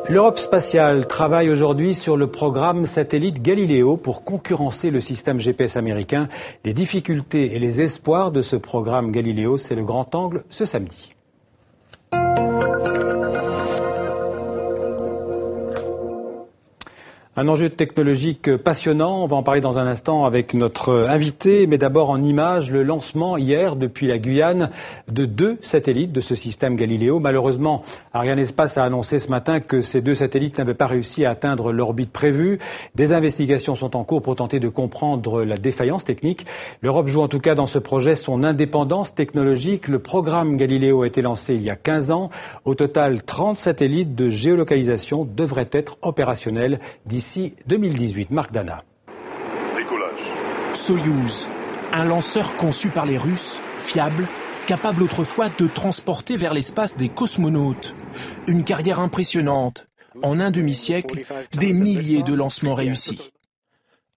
L'Europe spatiale travaille aujourd'hui sur le programme satellite Galileo pour concurrencer le système GPS américain. Les difficultés et les espoirs de ce programme Galileo, c'est le grand angle ce samedi. Un enjeu technologique passionnant, on va en parler dans un instant avec notre invité, mais d'abord en images, le lancement hier depuis la Guyane de 2 satellites de ce système Galileo. Malheureusement, Arianespace a annoncé ce matin que ces 2 satellites n'avaient pas réussi à atteindre l'orbite prévue. Des investigations sont en cours pour tenter de comprendre la défaillance technique. L'Europe joue en tout cas dans ce projet son indépendance technologique. Le programme Galileo a été lancé il y a 15 ans. Au total, 30 satellites de géolocalisation devraient être opérationnels d'ici 2018. Marc Dana. Décollage. Soyouz, un lanceur conçu par les Russes, fiable, capable autrefois de transporter vers l'espace des cosmonautes. Une carrière impressionnante. En un demi-siècle, des milliers de lancements réussis.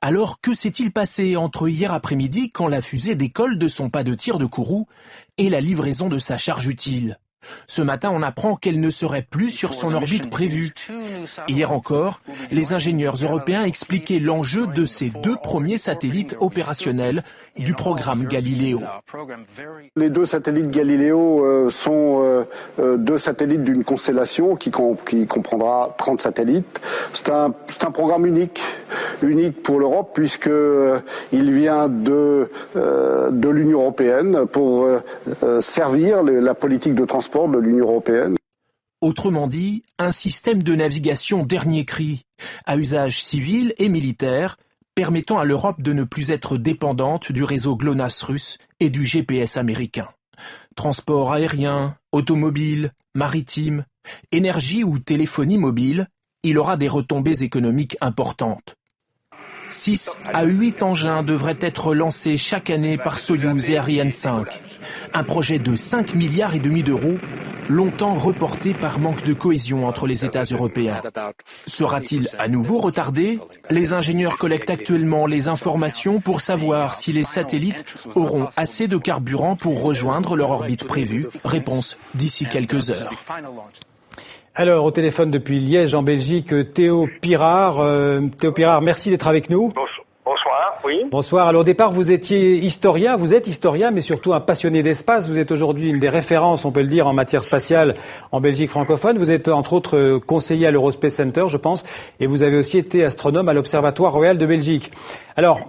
Alors, que s'est-il passé entre hier après-midi, quand la fusée décolle de son pas de tir de Kourou, et la livraison de sa charge utile ? Ce matin, on apprend qu'elle ne serait plus sur son orbite prévue. Hier encore, les ingénieurs européens expliquaient l'enjeu de ces 2 premiers satellites opérationnels du programme Galileo. Les 2 satellites Galileo sont 2 satellites d'une constellation qui comprendra 30 satellites. C'est un programme unique pour l'Europe puisque il vient de l'Union européenne pour servir la politique de transport de l'Union européenne. Autrement dit, un système de navigation dernier cri, à usage civil et militaire, permettant à l'Europe de ne plus être dépendante du réseau GLONASS russe et du GPS américain. Transport aérien, automobile, maritime, énergie ou téléphonie mobile, il aura des retombées économiques importantes. 6 à 8 engins devraient être lancés chaque année par Soyouz et Ariane 5. Un projet de 5,5 milliards d'euros, longtemps reporté par manque de cohésion entre les États européens. Sera-t-il à nouveau retardé ? Les ingénieurs collectent actuellement les informations pour savoir si les satellites auront assez de carburant pour rejoindre leur orbite prévue. Réponse d'ici quelques heures. Alors, au téléphone depuis Liège, en Belgique, Théo Pirard. Théo Pirard, merci d'être avec nous. Bonsoir, oui. Bonsoir. Alors, au départ, vous êtes historien, mais surtout un passionné d'espace. Vous êtes aujourd'hui une des références, on peut le dire, en matière spatiale en Belgique francophone. Vous êtes, entre autres, conseiller à l'Eurospace Center, je pense, et vous avez aussi été astronome à l'Observatoire Royal de Belgique. Alors.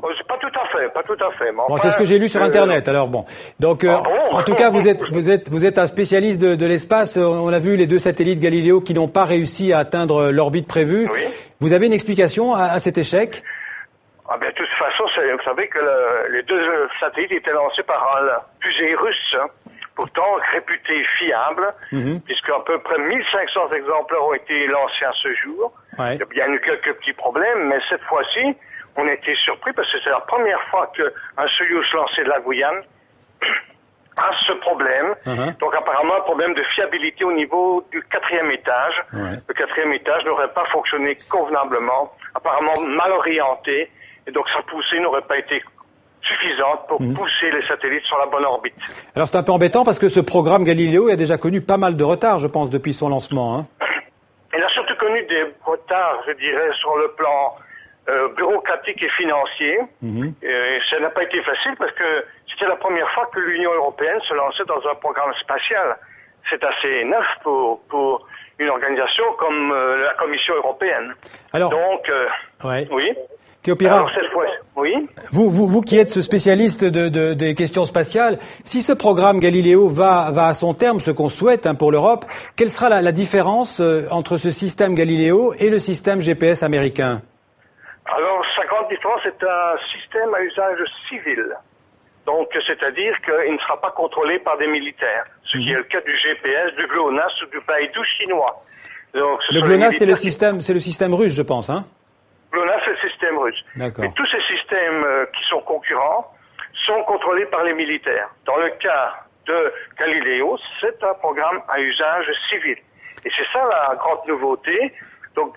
Pas tout à fait. Bon, c'est ce que j'ai lu sur Internet. Alors bon. Donc, en tout cas, vous êtes un spécialiste de l'espace. On a vu les 2 satellites Galileo qui n'ont pas réussi à atteindre l'orbite prévue. Oui. Vous avez une explication à cet échec? De toute façon, vous savez que les 2 satellites étaient lancés par un fusée russe, pourtant réputé fiable, puisque à peu près 1500 exemplaires ont été lancés à ce jour. Ouais. Il y a eu quelques petits problèmes, mais cette fois-ci, on a été surpris parce que c'est la première fois qu'un Soyouz lancé de la Guyane a ce problème. Donc apparemment un problème de fiabilité au niveau du 4e étage. Ouais. Le 4e étage n'aurait pas fonctionné convenablement, apparemment mal orienté, et donc sa poussée n'aurait pas été suffisante pour pousser les satellites sur la bonne orbite. Alors c'est un peu embêtant parce que ce programme Galileo a déjà connu pas mal de retard, je pense, depuis son lancement. Il a surtout connu des retards, je dirais, sur le plan bureaucratique et financier. Et ça n'a pas été facile parce que c'était la première fois que l'Union européenne se lançait dans un programme spatial. C'est assez neuf pour une organisation comme la Commission européenne. Alors, donc, oui. Théo Pirard, alors, cette fois, oui. Vous qui êtes ce spécialiste des questions spatiales, si ce programme Galileo va à son terme, ce qu'on souhaite pour l'Europe, quelle sera la différence entre ce système Galileo et le système GPS américain ? Alors, sa grande différence, c'est un système à usage civil. Donc, c'est-à-dire qu'il ne sera pas contrôlé par des militaires, ce qui est le cas du GPS, du GLONASS ou du Beidou chinois. Donc, le GLONASS, c'est le système russe, je pense, GLONASS, c'est le système russe. D'accord. Et tous ces systèmes qui sont concurrents sont contrôlés par les militaires. Dans le cas de Galileo, c'est un programme à usage civil. Et c'est ça la grande nouveauté. Donc,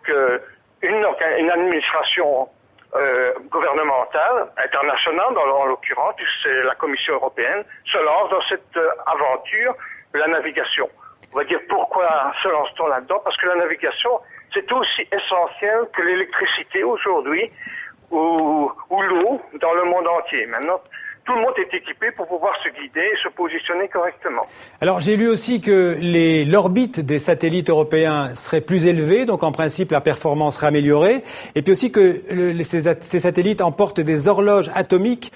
une administration gouvernementale, internationale en l'occurrence, puisque c'est la Commission européenne, se lance dans cette aventure de la navigation. On va dire pourquoi se lance-t-on là-dedans? Parce que la navigation, c'est aussi essentiel que l'électricité aujourd'hui ou l'eau dans le monde entier. Maintenant, tout le monde est équipé pour pouvoir se guider et se positionner correctement. Alors j'ai lu aussi que l'orbite des satellites européens serait plus élevée, donc en principe la performance serait améliorée, et puis aussi que ces satellites emportent des horloges atomiques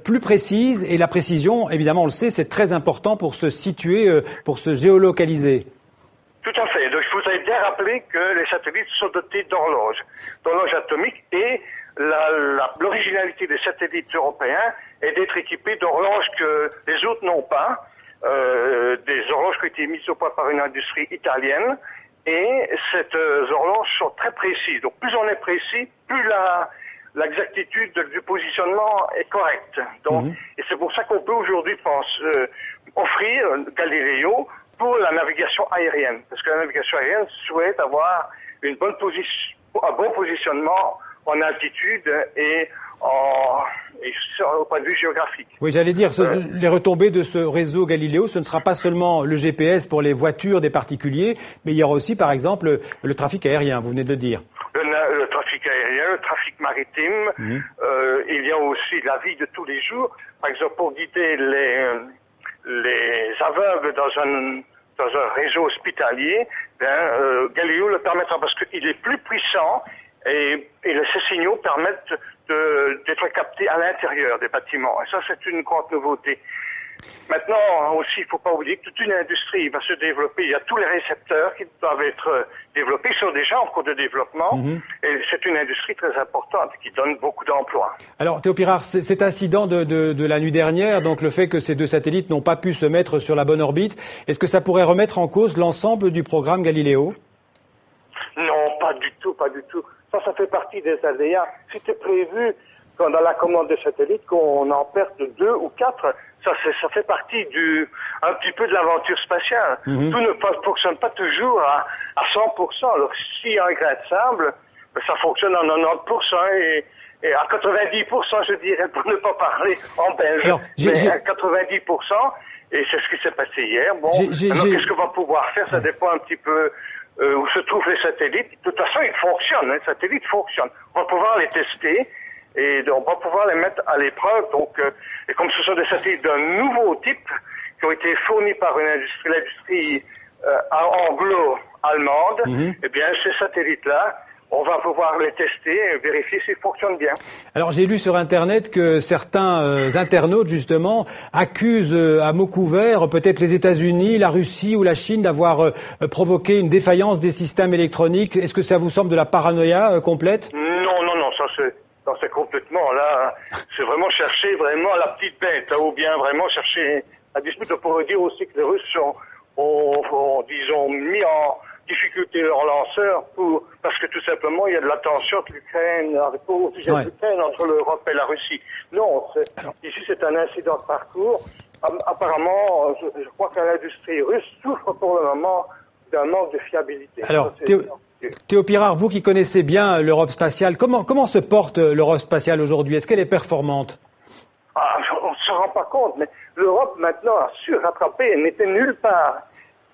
plus précises, et la précision, évidemment on le sait, c'est très important pour se situer, pour se géolocaliser. Tout à fait. Donc je vous avais bien rappelé que les satellites sont dotés d'horloges atomiques, et l'originalité des satellites européens est d'être équipés d'horloges que les autres n'ont pas, des horloges qui ont été mises au point par une industrie italienne, et ces horloges sont très précises. Donc plus on est précis, plus l'exactitude du positionnement est correcte. Donc, et c'est pour ça qu'on peut aujourd'hui offrir Galileo pour la navigation aérienne, parce que la navigation aérienne souhaite avoir un bon positionnement en altitude et au point de vue géographique. Oui, j'allais dire, les retombées de ce réseau Galileo, ce ne sera pas seulement le GPS pour les voitures des particuliers, mais il y aura aussi, par exemple, le trafic aérien, vous venez de le dire. Le trafic aérien, le trafic maritime, il y a aussi la vie de tous les jours. Par exemple, pour guider les aveugles dans un réseau hospitalier, Galileo le permettra parce qu'il est plus puissant et ces signaux permettent d'être captés à l'intérieur des bâtiments. Et ça, c'est une grande nouveauté. Maintenant, aussi, il ne faut pas oublier que toute une industrie va se développer. Il y a tous les récepteurs qui doivent être développés, ils sont déjà en cours de développement. Et c'est une industrie très importante qui donne beaucoup d'emplois. Alors, Théo Pirard, cet incident de la nuit dernière, donc le fait que ces deux satellites n'ont pas pu se mettre sur la bonne orbite, est-ce que ça pourrait remettre en cause l'ensemble du programme Galileo? Non, pas du tout, pas du tout. Ça fait partie des aléas. C'était prévu dans la commande des satellites qu'on en perde 2 ou 4. Ça fait partie un petit peu de l'aventure spatiale. Tout ne fonctionne pas toujours à 100%. Alors, s'il y a un grain de sable, ça fonctionne à 90% et à 90%, je dirais, pour ne pas parler en belge. Alors, mais à 90%, et c'est ce qui s'est passé hier. Bon, maintenant, qu'est-ce qu'on va pouvoir faire? Ça dépend un petit peu où se trouvent les satellites. De toute façon, ils fonctionnent. Les satellites fonctionnent. On va pouvoir les tester. Et on va pouvoir les mettre à l'épreuve. Donc, et comme ce sont des satellites d'un nouveau type qui ont été fournis par l'industrie anglo-allemande, eh bien, ces satellites-là, on va pouvoir les tester et vérifier s'ils fonctionnent bien. Alors, j'ai lu sur Internet que certains internautes, justement, accusent à mots couverts peut-être les États-Unis, la Russie ou la Chine d'avoir provoqué une défaillance des systèmes électroniques. Est-ce que ça vous semble de la paranoïa complète? Non, ça c'est complètement là, c'est vraiment chercher vraiment la petite bête, ou bien vraiment chercher la dispute. On pourrait dire aussi que les Russes ont disons, mis en difficulté leurs lanceurs parce que tout simplement il y a de la tension entre l'Ukraine, entre l'Europe et la Russie. Non, ici c'est un incident de parcours. Apparemment, je crois que l'industrie russe souffre pour le moment d'un manque de fiabilité. Alors, Théo Pirard, vous qui connaissez bien l'Europe spatiale, comment se porte l'Europe spatiale aujourd'hui? Est-ce qu'elle est performante? On ne se rend pas compte, mais l'Europe maintenant a su rattraper. Elle n'était nulle part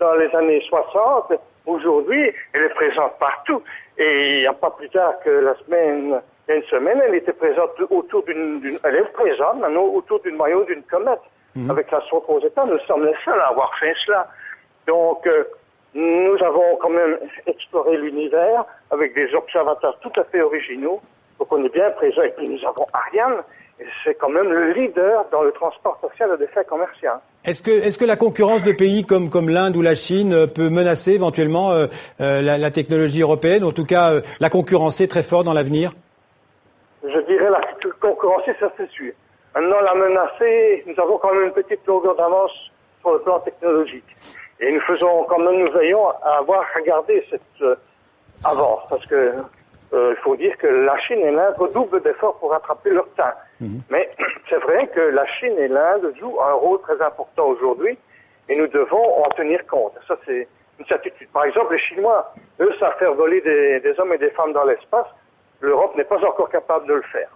dans les années 60. Aujourd'hui, elle est présente partout. Et il n'y a pas plus tard que il y a une semaine, elle était présente elle est présente maintenant autour du noyau d'une comète. Avec la sonde Rosetta, nous sommes les seuls à avoir fait cela. Donc, nous avons quand même exploré l'univers avec des observateurs tout à fait originaux. Donc on est bien présent. Et puis nous avons Ariane. Et c'est quand même le leader dans le transport spatial à des fins commerciales. Est-ce que la concurrence de pays comme l'Inde ou la Chine peut menacer éventuellement la technologie européenne, ou en tout cas la concurrencer très fort dans l'avenir? Je dirais la concurrencer, ça c'est sûr. Maintenant, la menacer, nous avons quand même une petite longueur d'avance sur le plan technologique. Et nous veillons à avoir regardé cette avance, parce que il faut dire que la Chine et l'Inde redoublent d'efforts pour rattraper leur temps. Mais c'est vrai que la Chine et l'Inde jouent un rôle très important aujourd'hui, et nous devons en tenir compte. Ça, c'est une certitude. Par exemple, les Chinois, eux, savent faire voler des hommes et des femmes dans l'espace. L'Europe n'est pas encore capable de le faire.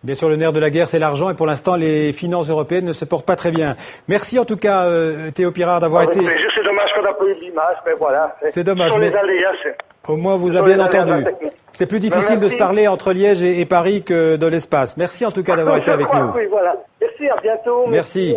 Bien sûr, le nerf de la guerre, c'est l'argent, et pour l'instant, les finances européennes ne se portent pas très bien. Merci en tout cas, Théo Pirard, d'avoir été... C'est dommage dommage qu'on n'a pas eu l'image, mais voilà. C'est dommage. Sur les aléas, au moins, vous avez bien entendu. C'est plus difficile de se parler entre Liège et Paris que de l'espace. Merci en tout cas d'avoir été avec nous. Oui, voilà. Merci, à bientôt. Merci.